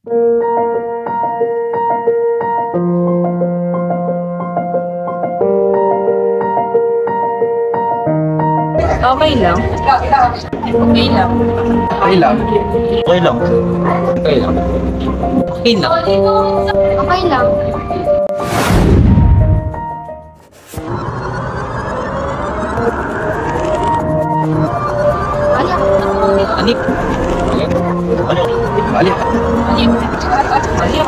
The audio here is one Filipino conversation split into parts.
Okay lang. Okay lang. Okay lang. Okay lang. Okay lang. Okay lang. Okay lang. Okay lang. Anip. Ano? Ali. Anip. Anip.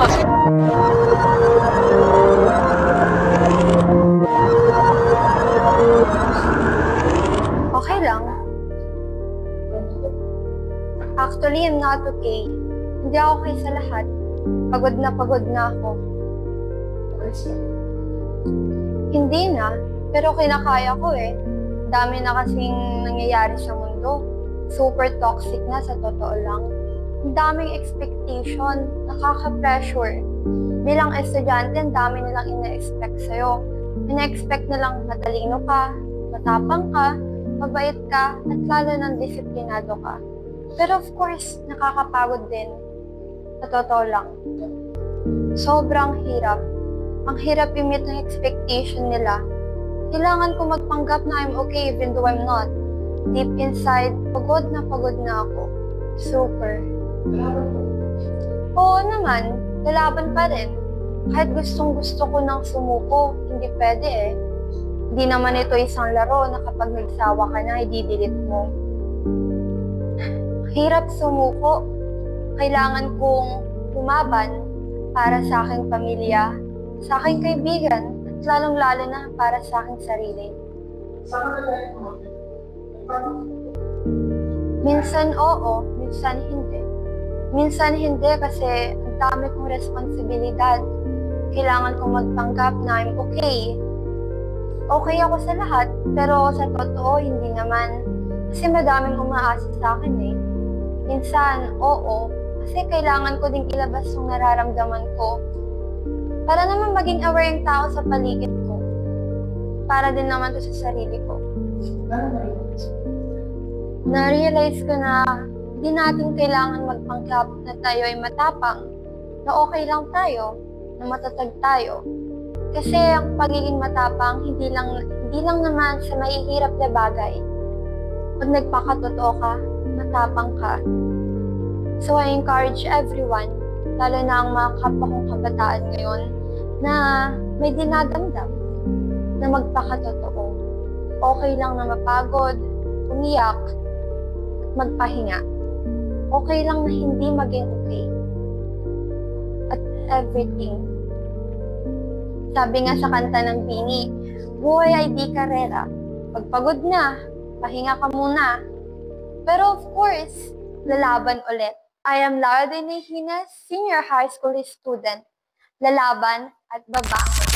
Okay lang. Actually, I'm not okay. Hindi ako okay sa lahat. Pagod na ako. Hindi na, pero kinakaya ko eh. Dami na kasing nangyayari sa mundo. Super toxic na sa totoo lang. Ang daming expectation, nakaka-pressure. Bilang estudyante, ang dami nilang ina-expect sa'yo. Ina-expect nilang matalino ka, matapang ka, mabait ka, at lalo ng disiplinado ka. Pero of course, nakakapagod din. Sa totoo lang. Sobrang hirap. Ang hirap i-meet ng expectation nila. Kailangan ko magpanggap na I'm okay even though I'm not. Deep inside, pagod na ako. Super. Oo naman, lalaban pa rin. Kahit gustong gusto ko nang sumuko, hindi pwede eh. Hindi naman ito isang laro na kapag nagsawa ka na, i-delete mo. Hirap sumuko. Kailangan kong lumaban para sa aking pamilya, sa aking kaibigan, at lalong-lalo na para sa aking sarili. Minsan oo, minsan hindi. Minsan hindi kasi ang dami kong responsibilidad. Kailangan kong magpanggap na I'm okay. Okay ako sa lahat, pero sa totoo, hindi naman. Kasi madaming umaasa sa akin eh. Minsan, oo, kasi kailangan ko ding ilabas yung nararamdaman ko. Para naman maging aware yung tao sa paligid ko. Para din naman to sa sarili ko. Na-realize ko na hindi natin kailangan magpanggap na tayo ay matapang, na okay lang tayo, na matatag tayo. Kasi ang pagiging matapang, hindi lang naman sa mahihirap na bagay. Pag nagpakatotoo ka, matapang ka. So I encourage everyone, lalo na ang mga kapwa kong kabataan ngayon, na may dinadamdam, na magpakatotoo. Okay lang na mapagod, umiyak, magpahinga. Okay lang na hindi maging okay. At everything. Sabi nga sa kanta ng Bini, buhay ay di karera. Pag pagod na, pahinga ka muna. Pero of course, lalaban ulit. I am Lara Denehines, senior high school student. Lalaban at babang.